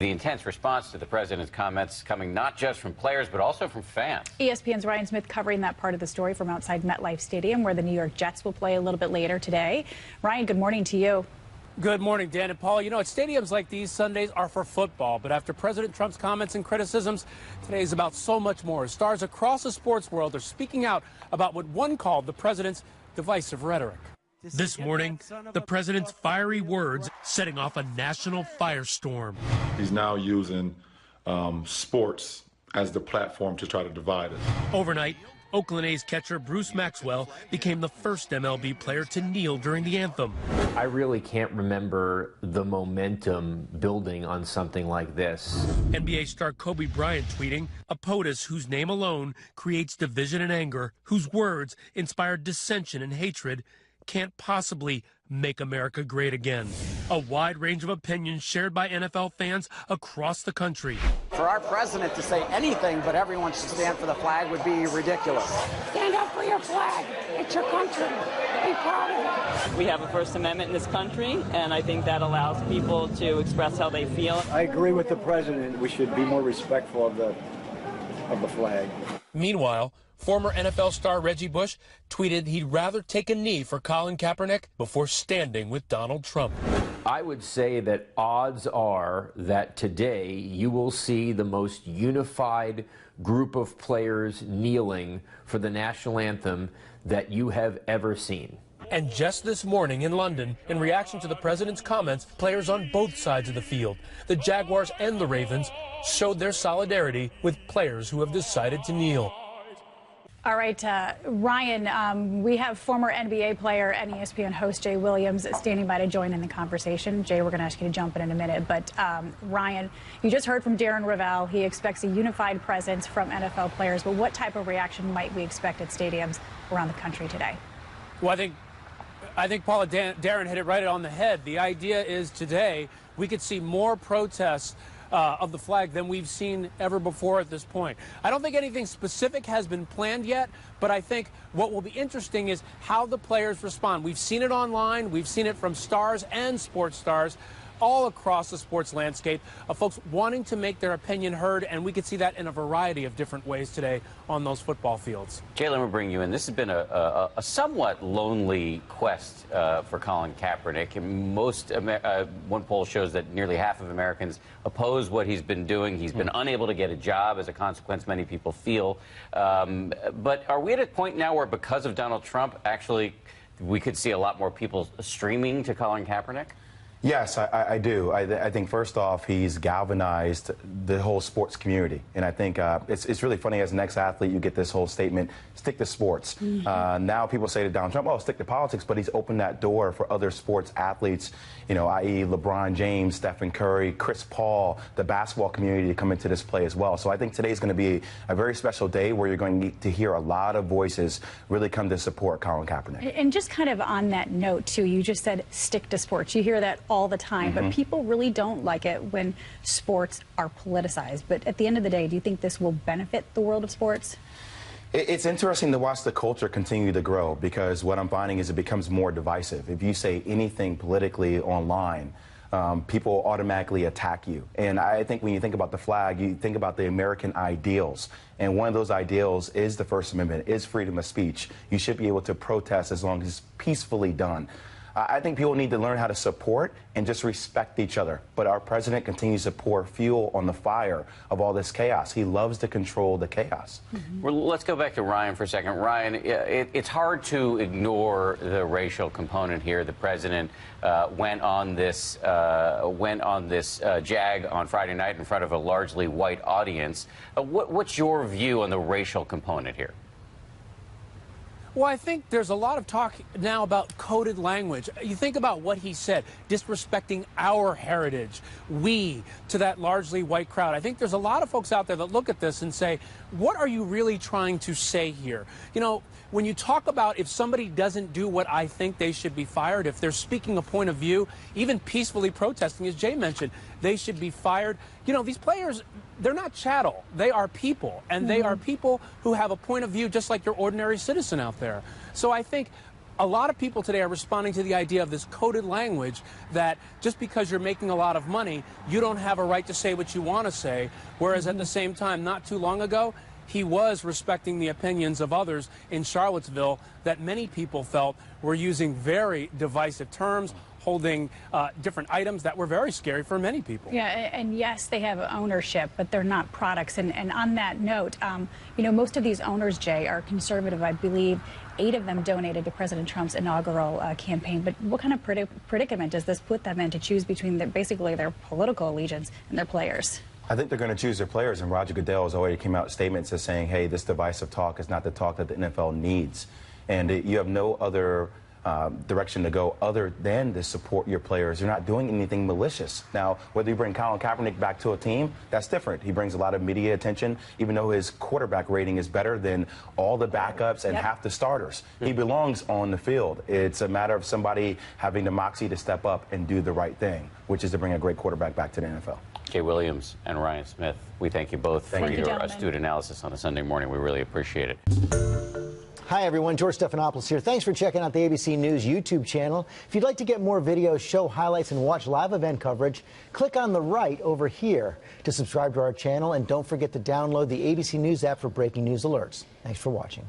The intense response to the president's comments coming not just from players, but also from fans. ESPN's Ryan Smith covering that part of the story from outside MetLife Stadium, where the New York Jets will play a little bit later today. Ryan, good morning to you. Good morning, Dan and Paul. You know, at stadiums like these, Sundays are for football. But after President Trump's comments and criticisms, today is about so much more. Stars across the sports world are speaking out about what one called the president's divisive rhetoric. This morning, the president's fiery words setting off a national firestorm. He's now using sports as the platform to try to divide us. Overnight, Oakland A's catcher Bruce Maxwell became the first MLB player to kneel during the anthem. I really can't remember the momentum building on something like this. NBA star Kobe Bryant tweeting, a POTUS whose name alone creates division and anger, whose words inspire dissension and hatred, can't possibly make America great again. A wide range of opinions shared by NFL fans across the country. For our president to say anything but everyone should stand for the flag would be ridiculous. Stand up for your flag. It's your country. Be proud of it. We have a First Amendment in this country, and I think that allows people to express how they feel. I agree with the president. We should be more respectful of the flag. Meanwhile, former NFL star Reggie Bush tweeted he'd rather take a knee for Colin Kaepernick before standing with Donald Trump. I would say that odds are that today you will see the most unified group of players kneeling for the national anthem that you have ever seen. And just this morning in London, in reaction to the president's comments, players on both sides of the field, the Jaguars and the Ravens, showed their solidarity with players who have decided to kneel. All right, Ryan, we have former NBA player and ESPN host Jay Williams standing by to join in the conversation. Jay, we're going to ask you to jump in a minute. But, Ryan, you just heard from Darren Ravel. He expects a unified presence from NFL players. But what type of reaction might we expect at stadiums around the country today? Well, I think Paula, Darren hit it right on the head. The idea is today we could see more protests of the flag than we've seen ever before at this point. I don't think anything specific has been planned yet, but I think what will be interesting is how the players respond. We've seen it online. We've seen it from stars and sports stars all across the sports landscape of folks wanting to make their opinion heard, and we could see that in a variety of different ways today on those football fields. Jalen, we'll bring you in. This has been a somewhat lonely quest for Colin Kaepernick. One poll shows that nearly half of Americans oppose what he's been doing. He's been unable to get a job as a consequence, many people feel. But are we at a point now where, because of Donald Trump, actually we could see a lot more people streaming to Colin Kaepernick? Yes, I do. I think, first off, he's galvanized the whole sports community. And I think it's really funny, as an ex-athlete, you get this whole statement, stick to sports. Now people say to Donald Trump, oh, stick to politics, but he's opened that door for other sports athletes, you know, i.e. LeBron James, Stephen Curry, Chris Paul, the basketball community to come into this play as well. So I think today's going to be a very special day where you're going to hear a lot of voices really come to support Colin Kaepernick. And just kind of on that note, too, you just said stick to sports. You hear that all the time, but people really don't like it when sports are politicized. But at the end of the day, do you think this will benefit the world of sports? It's interesting to watch the culture continue to grow, because what I'm finding is it becomes more divisive. If you say anything politically online, people automatically attack you. And I think when you think about the flag, you think about the American ideals. And one of those ideals is the First Amendment, is freedom of speech. You should be able to protest as long as it's peacefully done. I think people need to learn how to support and just respect each other. But our president continues to pour fuel on the fire of all this chaos. He loves to control the chaos. Well, let's go back to Ryan for a second. Ryan, it's hard to ignore the racial component here. The president went on this jag on Friday night in front of a largely white audience. What's your view on the racial component here? Well, I think there's a lot of talk now about coded language. You think about what he said, disrespecting our heritage, we, to that largely white crowd. I think there's a lot of folks out there that look at this and say, what are you really trying to say here? You know, when you talk about if somebody doesn't do what I think, they should be fired, if they're speaking a point of view, even peacefully protesting, as Jay mentioned, they should be fired. You know, these players, they're not chattel. They are people, and they are people who have a point of view just like your ordinary citizen out there. So I think a lot of people today are responding to the idea of this coded language that just because you're making a lot of money, you don't have a right to say what you want to say, whereas at the same time, not too long ago, he was respecting the opinions of others in Charlottesville that many people felt were using very divisive terms, holding different items that were very scary for many people. Yeah, and yes, they have ownership, but they're not products. And on that note, you know, most of these owners, Jay, are conservative. I believe 8 of them donated to President Trump's inaugural campaign. But what kind of predicament does this put them in to choose between basically their political allegiance and their players? I think they're going to choose their players, and Roger Goodell has already came out with statements as saying, hey, this divisive talk is not the talk that the NFL needs. And you have no other direction to go other than to support your players. You're not doing anything malicious. Now, whether you bring Colin Kaepernick back to a team, that's different. He brings a lot of media attention, even though his quarterback rating is better than all the backups and half the starters. He belongs on the field. It's a matter of somebody having the moxie to step up and do the right thing, which is to bring a great quarterback back to the NFL. Jay Williams and Ryan Smith, we thank you both for your astute analysis on a Sunday morning. We really appreciate it. Hi, everyone. George Stephanopoulos here. Thanks for checking out the ABC News YouTube channel. If you'd like to get more videos, show highlights, and watch live event coverage, click on the right over here to subscribe to our channel. And don't forget to download the ABC News app for breaking news alerts. Thanks for watching.